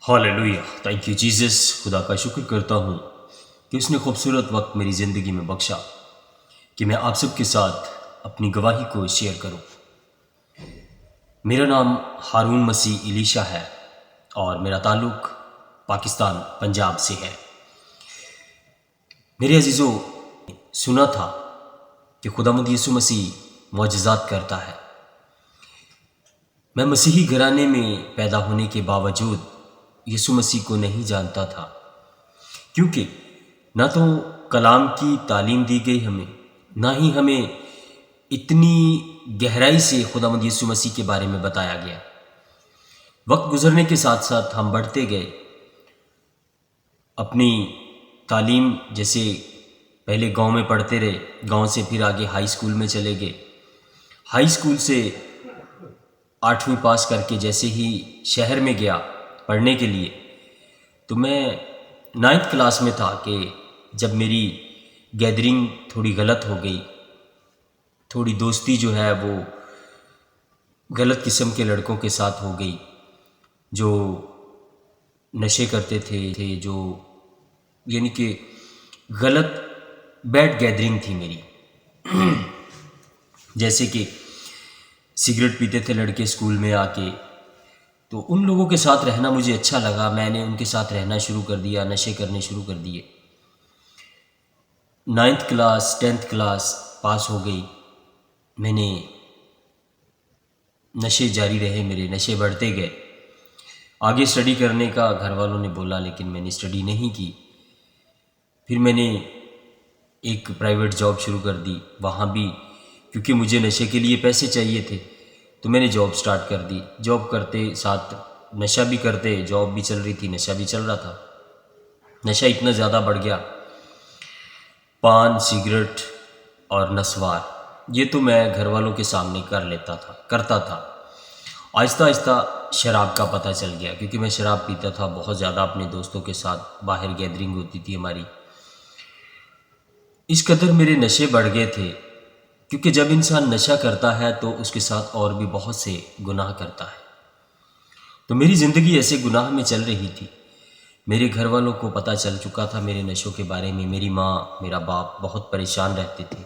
Hallelujah, thank you Jesus. خدا کا شکر کرتا ہوں کہ اس نے خوبصورت وقت میری زندگی میں بخشا کہ میں آپ سب کے ساتھ اپنی گواہی کو شیئر کروں۔ میرا نام ہارون مسیح الیشا ہے اور میرا تعلق پاکستان پنجاب سے ہے۔ میرے عزیزو، سنا تھا کہ خداوند یسوع مسیح معجزات کرتا ہے۔ میں مسیحی گھرانے میں پیدا ہونے کے باوجود یسوع مسیح کو نہیں جانتا تھا، کیونکہ نہ تو کلام کی تعلیم دی گئی ہمیں، نہ ہی ہمیں اتنی گہرائی سے خداوند یسوع مسیح کے بارے میں بتایا گیا۔ وقت گزرنے کے ساتھ ساتھ ہم بڑھتے گئے، اپنی تعلیم جیسے پہلے گاؤں میں پڑھتے رہے، گاؤں سے پھر آگے ہائی اسکول میں چلے گئے، ہائی اسکول سے 8ویں پاس کر کے جیسے ہی شہر میں گیا پڑھنے کے لیے، تو میں 9th کلاس میں تھا کہ جب میری گیدرنگ تھوڑی غلط ہو گئی، تھوڑی دوستی جو ہے وہ غلط قسم کے لڑکوں کے ساتھ ہو گئی، جو نشے کرتے تھے، جو یعنی کہ غلط بیڈ گیدرنگ تھی میری۔ جیسے کہ سگریٹ پیتے تھے لڑکے اسکول میں آ کے، تو ان لوگوں کے ساتھ رہنا مجھے اچھا لگا، میں نے ان کے ساتھ رہنا شروع کر دیا، نشے کرنے شروع کر دیے۔ 9th کلاس 10th کلاس پاس ہو گئی، میں نے نشے جاری رہے، میرے نشے بڑھتے گئے۔ آگے اسٹڈی کرنے کا گھر والوں نے بولا، لیکن میں نے اسٹڈی نہیں کی۔ پھر میں نے ایک پرائیویٹ جاب شروع کر دی، وہاں بھی کیونکہ مجھے نشے کے لیے پیسے چاہیے تھے تو میں نے جاب سٹارٹ کر دی۔ جاب کرتے ساتھ نشہ بھی کرتے، جاب بھی چل رہی تھی، نشہ بھی چل رہا تھا۔ نشہ اتنا زیادہ بڑھ گیا، پان، سگریٹ اور نسوار، یہ تو میں گھر والوں کے سامنے کرتا تھا۔ آہستہ آہستہ شراب کا پتہ چل گیا، کیونکہ میں شراب پیتا تھا بہت زیادہ، اپنے دوستوں کے ساتھ باہر گیدرنگ ہوتی تھی ہماری۔ اس قدر میرے نشے بڑھ گئے تھے، کیونکہ جب انسان نشہ کرتا ہے تو اس کے ساتھ اور بھی بہت سے گناہ کرتا ہے۔ تو میری زندگی ایسے گناہ میں چل رہی تھی۔ میرے گھر والوں کو پتہ چل چکا تھا میرے نشوں کے بارے میں، میری ماں، میرا باپ بہت پریشان رہتے تھے،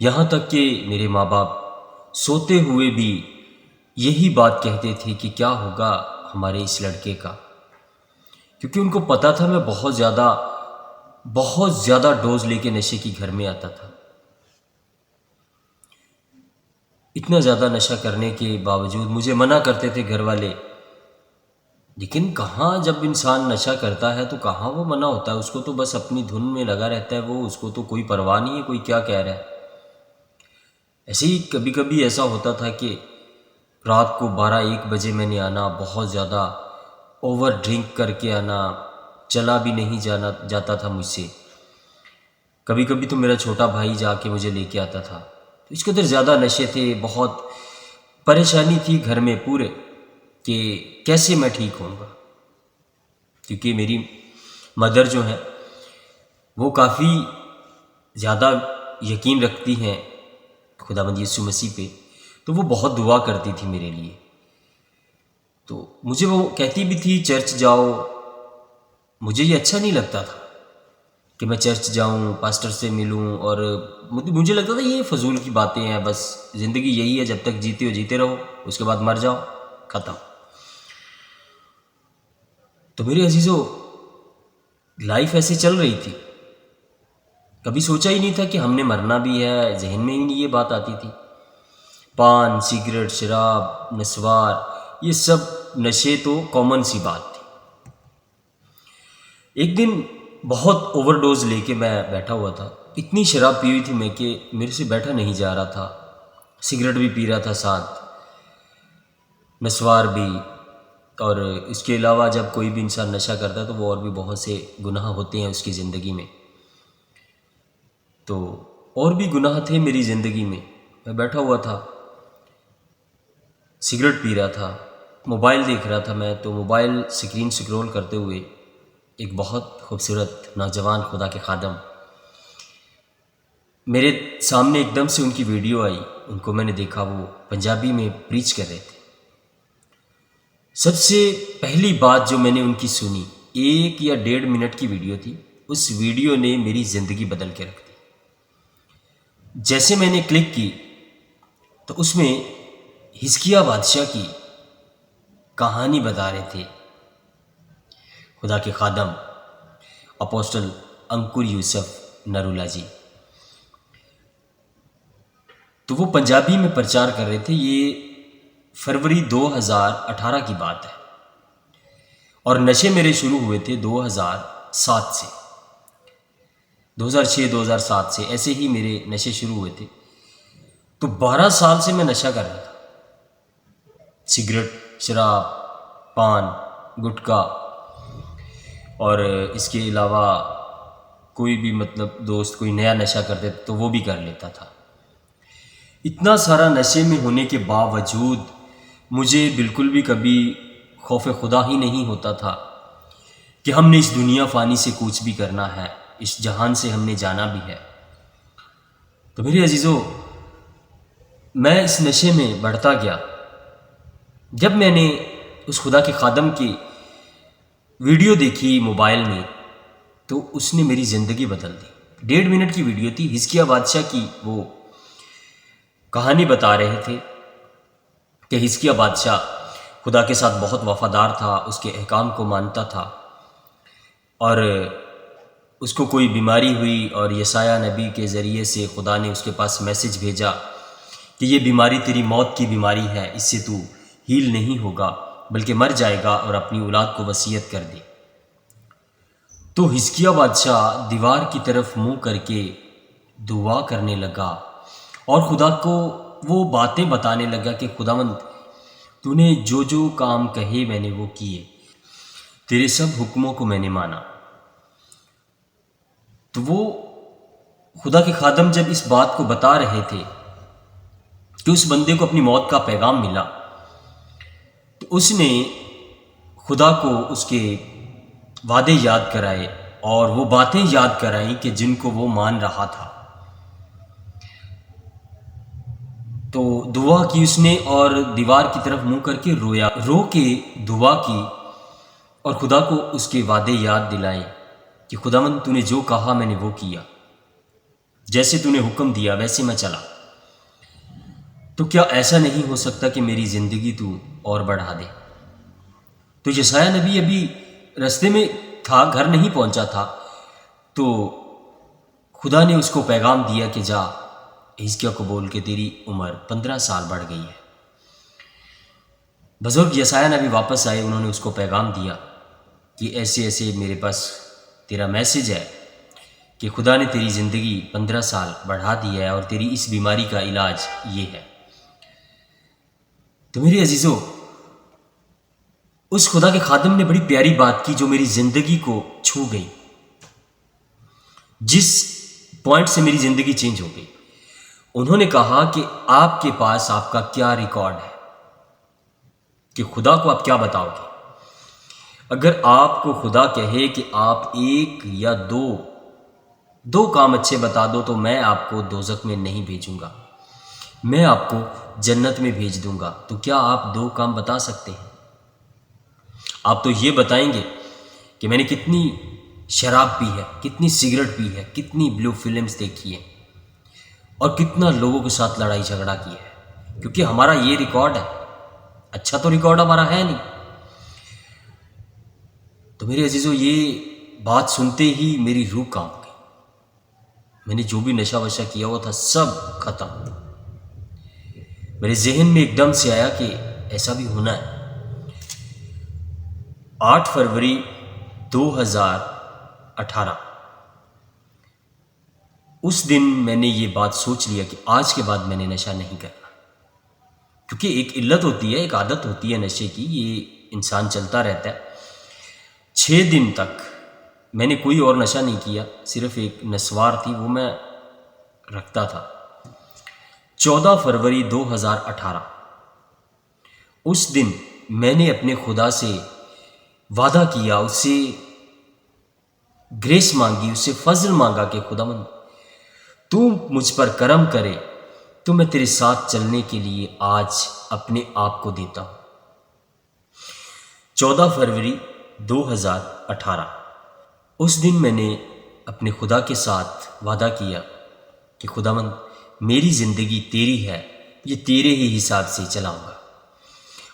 یہاں تک کہ میرے ماں باپ سوتے ہوئے بھی یہی بات کہتے تھے کہ کیا ہوگا ہمارے اس لڑکے کا، کیونکہ ان کو پتہ تھا میں بہت زیادہ ڈوز لے کے نشے کی گھر میں آتا تھا۔ اتنا زیادہ نشہ کرنے کے باوجود مجھے منع کرتے تھے گھر والے، لیکن کہاں، جب انسان نشہ کرتا ہے تو کہاں وہ منع ہوتا ہے، اس کو تو بس اپنی دھن میں لگا رہتا ہے، وہ اس کو تو کوئی پرواہ نہیں ہے کوئی کیا کہہ رہا ہے۔ ایسے ہی کبھی کبھی ایسا ہوتا تھا کہ رات کو 12-1 بجے میں نے آنا، بہت زیادہ اوور ڈرنک کر کے آنا، چلا بھی نہیں جاتا تھا مجھ سے۔ کبھی کبھی تو میرا چھوٹا بھائی جا کے مجھے لے کے آتا تھا۔ تو اس قدر زیادہ نشے تھے، بہت پریشانی تھی گھر میں پورے کہ کیسے میں ٹھیک ہوں گا، کیونکہ میری مدر جو ہیں وہ کافی زیادہ یقین رکھتی ہیں خداوند یسوع مسیح پہ، تو وہ بہت دعا کرتی تھی میرے لیے۔ تو مجھے وہ کہتی بھی تھی چرچ جاؤ، مجھے یہ اچھا نہیں لگتا تھا کہ میں چرچ جاؤں، پاسٹر سے ملوں، اور مجھے لگتا تھا یہ فضول کی باتیں ہیں، بس زندگی یہی ہے، جب تک جیتے ہو جیتے رہو، اس کے بعد مر جاؤ، ختم۔ تو میرے عزیزو، لائف ایسے چل رہی تھی، کبھی سوچا ہی نہیں تھا کہ ہم نے مرنا بھی ہے، ذہن میں ہی نہیں یہ بات آتی تھی۔ پان، سگریٹ، شراب، نسوار، یہ سب نشے تو کامن سی بات تھی۔ ایک دن بہت اوور ڈوز لے کے میں بیٹھا ہوا تھا، اتنی شراب پی ہوئی تھی میں کہ میرے سے بیٹھا نہیں جا رہا تھا، سگریٹ بھی پی رہا تھا ساتھ، نسوار بھی، اور اس کے علاوہ جب کوئی بھی انسان نشہ کرتا ہے تو وہ اور بھی بہت سے گناہ ہوتے ہیں اس کی زندگی میں۔ تو اور بھی گناہ تھے میری زندگی میں، میں بیٹھا ہوا تھا، سگریٹ پی رہا تھا، موبائل دیکھ رہا تھا میں، تو موبائل سکرین سکرول کرتے ہوئے ایک بہت خوبصورت نوجوان خدا کے خادم میرے سامنے ایک دم سے ان کی ویڈیو آئی، ان کو میں نے دیکھا، وہ پنجابی میں پریچ کر رہے تھے۔ سب سے پہلی بات جو میں نے ان کی سنی، 1 یا 1.5 منٹ کی ویڈیو تھی، اس ویڈیو نے میری زندگی بدل کے رکھ دی۔ جیسے میں نے کلک کی تو اس میں حزقیہ بادشاہ کی کہانی بتا رہے تھے خدا کے خادم اپوسٹل انکر یوسف نرولا جی۔ تو وہ پنجابی میں پرچار کر رہے تھے۔ یہ فروری 2018 کی بات ہے، اور نشے میرے شروع ہوئے تھے 2007 سے، 2006-2007 سے ایسے ہی میرے نشے شروع ہوئے تھے۔ تو 12 سال سے میں نشہ کر رہا تھا، سگریٹ، شراب، پان، گٹکا، اور اس کے علاوہ کوئی بھی دوست کوئی نیا نشہ کرتے تو وہ بھی کر لیتا تھا۔ اتنا سارا نشے میں ہونے کے باوجود مجھے بالکل بھی کبھی خوف خدا ہی نہیں ہوتا تھا کہ ہم نے اس دنیا فانی سے کوچ بھی کرنا ہے، اس جہان سے ہم نے جانا بھی ہے۔ تو میرے عزیزو، میں اس نشے میں بڑھتا گیا۔ جب میں نے اس خدا کے خادم کی ویڈیو دیکھی موبائل میں تو اس نے میری زندگی بدل دی۔ 1.5 منٹ کی ویڈیو تھی، حزقیہ بادشاہ کی وہ کہانی بتا رہے تھے کہ حزقیہ بادشاہ خدا کے ساتھ بہت وفادار تھا، اس کے احکام کو مانتا تھا، اور اس کو کوئی بیماری ہوئی اور یسایہ نبی کے ذریعے سے خدا نے اس کے پاس میسج بھیجا کہ یہ بیماری تیری موت کی بیماری ہے، اس سے تو ہیل نہیں ہوگا بلکہ مر جائے گا، اور اپنی اولاد کو وصیت کر دے۔ تو حزقیہ بادشاہ دیوار کی طرف منہ کر کے دعا کرنے لگا اور خدا کو وہ باتیں بتانے لگا کہ خداوند تو نے جو جو کام کہے میں نے وہ کیے، تیرے سب حکموں کو میں نے مانا۔ تو وہ خدا کے خادم جب اس بات کو بتا رہے تھے کہ اس بندے کو اپنی موت کا پیغام ملا، تو اس نے خدا کو اس کے وعدے یاد کرائے اور وہ باتیں یاد کرائیں کہ جن کو وہ مان رہا تھا۔ تو دعا کی اس نے اور دیوار کی طرف منہ کر کے رویا، رو کے دعا کی اور خدا کو اس کے وعدے یاد دلائے کہ خداوند تو نے جو کہا میں نے وہ کیا، جیسے تو نے حکم دیا ویسے میں چلا، تو کیا ایسا نہیں ہو سکتا کہ میری زندگی تو اور بڑھا دے؟ تو یسایہ نبی ابھی رستے میں تھا، گھر نہیں پہنچا تھا، تو خدا نے اس کو پیغام دیا کہ جا حزقیہ کو بول کے تیری عمر 15 سال بڑھ گئی ہے۔ بزرگ یسایہ نبی واپس آئے، انہوں نے اس کو پیغام دیا کہ ایسے ایسے میرے پاس تیرا میسج ہے کہ خدا نے تیری زندگی 15 سال بڑھا دی ہے اور تیری اس بیماری کا علاج یہ ہے۔ تو میرے عزیزو، اس خدا کے خادم نے بڑی پیاری بات کی جو میری زندگی کو چھو گئی، جس پوائنٹ سے میری زندگی چینج ہو گئی۔ انہوں نے کہا کہ آپ کے پاس آپ کا کیا ریکارڈ ہے، کہ خدا کو آپ کیا بتاؤ گے؟ اگر آپ کو خدا کہے کہ آپ 1 یا 2 کام اچھے بتا دو تو میں آپ کو دوزخ میں نہیں بھیجوں گا، میں آپ کو جنت میں بھیج دوں گا، تو کیا آپ 2 کام بتا سکتے ہیں؟ آپ تو یہ بتائیں گے کہ میں نے کتنی شراب پی ہے، کتنی سگریٹ پی ہے، کتنی بلو فلمز دیکھی ہے، اور کتنا لوگوں کے ساتھ لڑائی جھگڑا کیا ہے، کیونکہ ہمارا یہ ریکارڈ ہے۔ اچھا تو ریکارڈ ہمارا ہے نہیں۔ تو میرے عزیزو، یہ بات سنتے ہی میری روح کانپ گئی۔ میں نے جو بھی نشہ وشہ کیا ہوا تھا سب ختم۔ میرے ذہن میں ایک دم سے آیا کہ ایسا بھی ہونا ہے۔ 8 فروری 2018 اس دن میں نے یہ بات سوچ لیا کہ آج کے بعد میں نے نشہ نہیں کرنا، کیونکہ ایک علت ہوتی ہے، ایک عادت ہوتی ہے نشے کی، یہ انسان چلتا رہتا ہے۔ 6 دن تک میں نے کوئی اور نشہ نہیں کیا، صرف ایک نسوار تھی وہ میں رکھتا تھا۔ 14 فروری 2018 اس دن میں نے اپنے خدا سے وعدہ کیا، اس سے گریس مانگی، اس سے فضل مانگا کہ خداوند تو مجھ پر کرم کرے تو میں تیرے ساتھ چلنے کے لیے آج اپنے آپ کو دیتا ہوں۔ 14 فروری 2018۔ اس دن میں نے اپنے خدا کے ساتھ وعدہ کیا کہ خداوند میری زندگی تیری ہے، یہ تیرے ہی حساب سے چلاؤں گا۔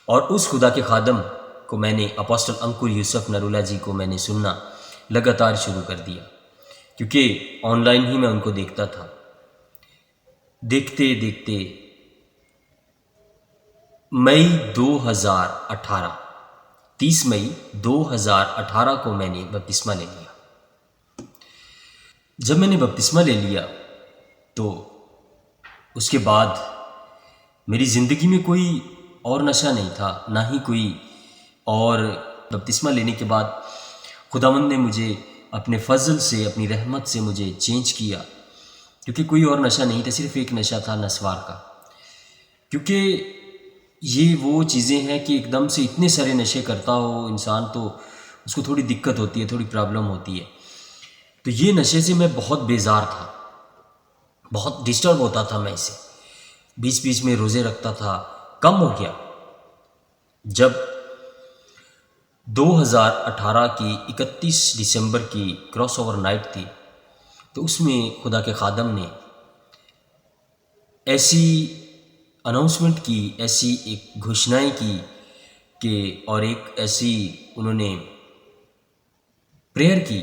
اور اس خدا کے خادم کو میں نے اپوسٹل انکر یوسف نرولا جی کو میں نے سننا لگاتار شروع کر دیا، کیونکہ آن لائن ہی میں ان کو دیکھتا تھا۔ دیکھتے دیکھتے مئی 2018 30 مئی 2018 کو میں نے بپتسمہ لے لیا۔ جب میں نے بپتسمہ لے لیا تو اس کے بعد میری زندگی میں کوئی اور نشہ نہیں تھا، نہ ہی کوئی اور۔ بپتسمہ لینے کے بعد خداوند نے مجھے اپنے فضل سے، اپنی رحمت سے مجھے چینج کیا، کیونکہ کوئی اور نشہ نہیں تھا، صرف ایک نشہ تھا نسوار کا۔ کیونکہ یہ وہ چیزیں ہیں کہ ایک دم سے اتنے سارے نشے کرتا ہو انسان تو اس کو تھوڑی دقت ہوتی ہے، تھوڑی پرابلم ہوتی ہے۔ تو یہ نشے سے میں بہت بیزار تھا، بہت ڈسٹرب ہوتا تھا میں اسے، بیچ بیچ میں روزے رکھتا تھا۔ کم ہو گیا جب 2018 کی 31 دسمبر کی کراس اوور نائٹ تھی، تو اس میں خدا کے خادم نے ایسی اناؤنسمنٹ کی، ایسی ایک گھوشنائیں کی کہ اور ایک ایسی انہوں نے پریئر کی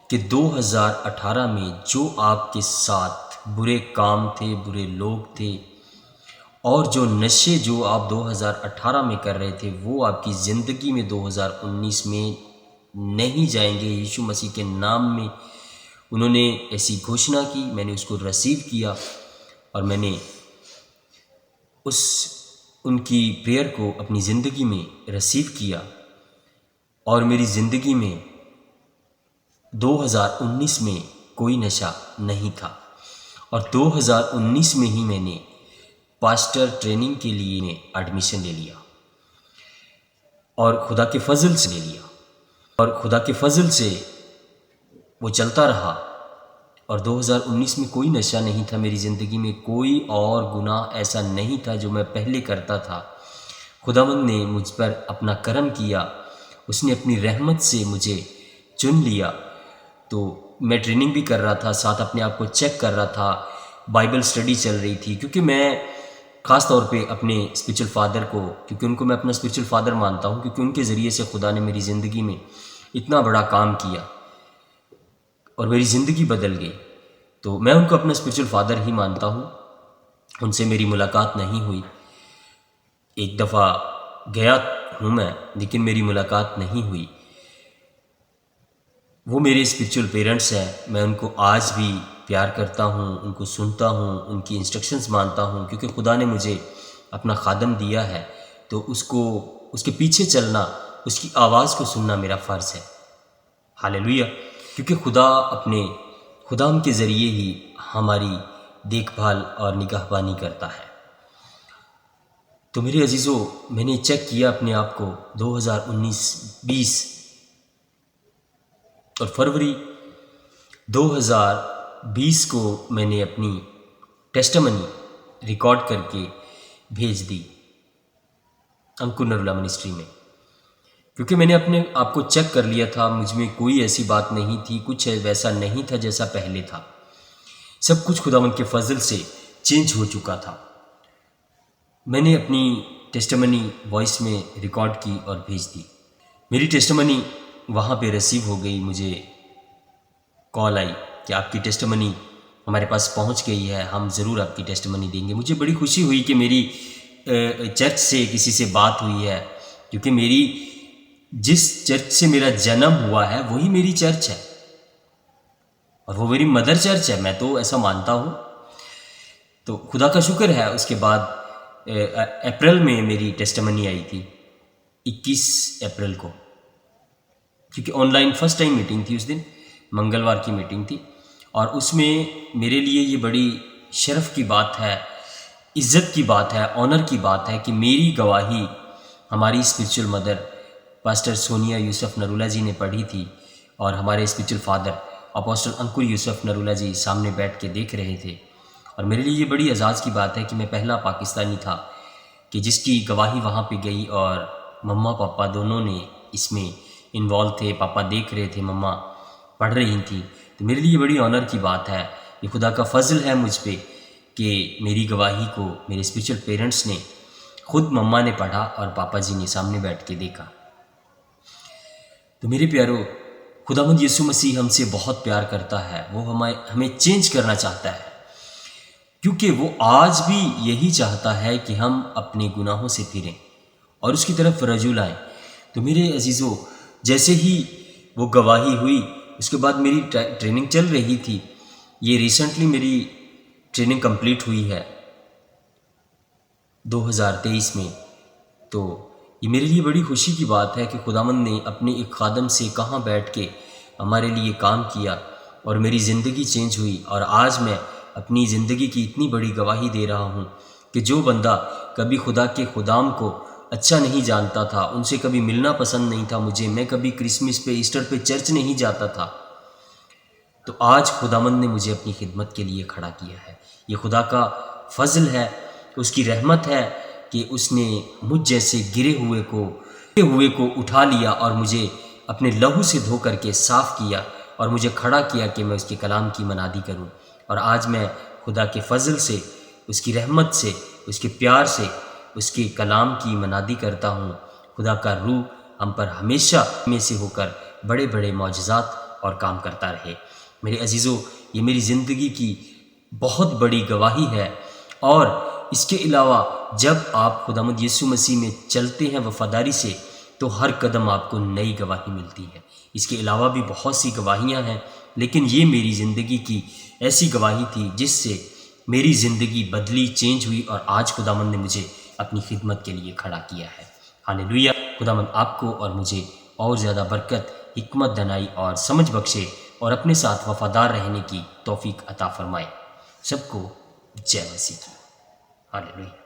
کہ 2018 میں جو آپ کے ساتھ برے کام تھے، برے لوگ تھے، اور جو نشے جو آپ 2018 میں کر رہے تھے وہ آپ کی زندگی میں 2019 میں نہیں جائیں گے۔ ییشو مسیح کے نام میں انہوں نے ایسی گھوشنا کی، میں نے اس کو ریسیو کیا اور میں نے ان کی پریئر کو اپنی زندگی میں ریسیو کیا، اور میری زندگی میں 2019 میں کوئی نشہ نہیں تھا۔ اور 2019 میں ہی میں نے پاسٹر ٹریننگ کے لیے ایڈمیشن لے لیا، اور خدا کے فضل سے لے لیا، اور خدا کے فضل سے وہ چلتا رہا۔ اور 2019 میں کوئی نشہ نہیں تھا میری زندگی میں، کوئی اور گناہ ایسا نہیں تھا جو میں پہلے کرتا تھا۔ خداوند نے مجھ پر اپنا کرم کیا، اس نے اپنی رحمت سے مجھے چن لیا۔ تو میں ٹریننگ بھی کر رہا تھا، ساتھ اپنے آپ کو چیک کر رہا تھا، بائبل سٹڈی چل رہی تھی، کیونکہ میں خاص طور پہ اپنے اسپرچل فادر کو، کیونکہ ان کو میں اپنا اسپرچل فادر مانتا ہوں، کیونکہ ان کے ذریعے سے خدا نے میری زندگی میں اتنا بڑا کام کیا اور میری زندگی بدل گئی، تو میں ان کو اپنا اسپرچل فادر ہی مانتا ہوں۔ ان سے میری ملاقات نہیں ہوئی، ایک دفعہ گیا ہوں میں، لیکن میری ملاقات نہیں ہوئی۔ وہ میرے اسپرچل پیرنٹس ہیں، میں ان کو آج بھی پیار کرتا ہوں، ان کو سنتا ہوں، ان کی انسٹرکشنز مانتا ہوں، کیونکہ خدا نے مجھے اپنا خادم دیا ہے، تو اس کے پیچھے چلنا، اس کی آواز کو سننا میرا فرض ہے۔ ہاللیلویہ! کیونکہ خدا اپنے خدام کے ذریعے ہی ہماری دیکھ بھال اور نگہبانی کرتا ہے۔ تو میرے عزیزو، میں نے چیک کیا اپنے آپ کو 2019 20 اور فروری 2020 کو میں نے اپنی ٹیسٹمنی ریکارڈ کر کے بھیج دی انکر نرولا منسٹری میں، کیونکہ میں نے اپنے آپ کو چیک کر لیا تھا، مجھ میں کوئی ایسی بات نہیں تھی، کچھ ویسا نہیں تھا جیسا پہلے تھا، سب کچھ خداوند کے فضل سے چینج ہو چکا تھا۔ میں نے اپنی ٹیسٹمنی وائس میں ریکارڈ کی اور بھیج دی۔ میری ٹیسٹمنی وہاں پہ ریسیو ہو گئی، مجھے کال آئی کہ آپ کی ٹیسٹمنی ہمارے پاس پہنچ گئی ہے، ہم ضرور آپ کی ٹیسٹمنی دیں گے۔ مجھے بڑی خوشی ہوئی کہ میری چرچ سے کسی سے بات ہوئی ہے، کیونکہ جس چرچ سے میرا جنم ہوا ہے وہی میری چرچ ہے، اور وہ میری مدر چرچ ہے، میں تو ایسا مانتا ہوں۔ تو خدا کا شکر ہے۔ اس کے بعد اپریل میں میری ٹیسٹمنی آئی تھی، 21 اپریل کو، کیونکہ on line first time meeting تھی، اس دن منگلوار کی میٹنگ تھی، اور اس میں میرے لیے یہ بڑی شرف کی بات ہے، عزت کی بات ہے، آنر کی بات ہے کہ میری گواہی ہماری اسپرچل مدر پاسٹر سونیا یوسف نرولا جی نے پڑھی تھی، اور ہمارے اسپرچل فادر اپوسٹل انکر یوسف نرولا جی سامنے بیٹھ کے دیکھ رہے تھے۔ اور میرے لیے یہ بڑی اعزاز کی بات ہے کہ میں پہلا پاکستانی تھا کہ جس کی گواہی وہاں پہ گئی، اور مما پاپا دونوں نے اس میں انوالو تھے، پاپا دیکھ رہے تھے، مما پڑھ رہی تھیں، تو میرے لیے بڑی آنر کی بات ہے، یہ خدا کا فضل ہے مجھ پہ کہ میری گواہی کو میرے اسپریچول پیرنٹس نے، خود مما نے پڑھا اور پاپا جی نے سامنے بیٹھ کے دیکھا۔ تو میرے پیارو، خداوند یسوع مسیح ہم سے بہت پیار کرتا ہے، وہ ہمیں چینج کرنا چاہتا ہے، کیونکہ وہ آج بھی یہی چاہتا ہے کہ ہم اپنے گناہوں سے پھریں اور اس کی طرف رجوع لائیں۔ تو میرے عزیزو، جیسے ہی وہ گواہی ہوئی، اس کے بعد میری ٹریننگ چل رہی تھی، یہ ریسنٹلی میری ٹریننگ کمپلیٹ ہوئی ہے 2023 میں، تو یہ میرے لیے بڑی خوشی کی بات ہے کہ خداوند نے اپنے ایک خادم سے کہاں بیٹھ کے ہمارے لیے کام کیا اور میری زندگی چینج ہوئی، اور آج میں اپنی زندگی کی اتنی بڑی گواہی دے رہا ہوں کہ جو بندہ کبھی خدا کے خدام کو اچھا نہیں جانتا تھا، ان سے کبھی ملنا پسند نہیں تھا مجھے، میں کبھی کرسمس پہ ایسٹر پہ چرچ نہیں جاتا تھا، تو آج خداوند نے مجھے اپنی خدمت کے لیے کھڑا کیا ہے۔ یہ خدا کا فضل ہے، اس کی رحمت ہے کہ اس نے مجھ جیسے گرے ہوئے کو اٹھا لیا اور مجھے اپنے لہو سے دھو کر کے صاف کیا اور مجھے کھڑا کیا کہ میں اس کے کلام کی منادی کروں، اور آج میں خدا کے فضل سے، اس کی رحمت سے، اس کے پیار سے اس کے کلام کی منادی کرتا ہوں۔ خدا کا روح ہم پر ہمیشہ میں سے ہو کر بڑے بڑے معجزات اور کام کرتا رہے۔ میرے عزیزو، یہ میری زندگی کی بہت بڑی گواہی ہے، اور اس کے علاوہ جب آپ خداوند یسوع مسیح میں چلتے ہیں وفاداری سے، تو ہر قدم آپ کو نئی گواہی ملتی ہے۔ اس کے علاوہ بھی بہت سی گواہیاں ہیں، لیکن یہ میری زندگی کی ایسی گواہی تھی جس سے میری زندگی بدلی، چینج ہوئی، اور آج خداوند نے مجھے اپنی خدمت کے لیے کھڑا کیا ہے۔ ہاللیلویہ! خداوند آپ کو اور مجھے اور زیادہ برکت، حکمت، دانائی اور سمجھ بخشے، اور اپنے ساتھ وفادار رہنے کی توفیق عطا فرمائے۔ سب کو جے مسیح کی۔ ہاللیلویہ!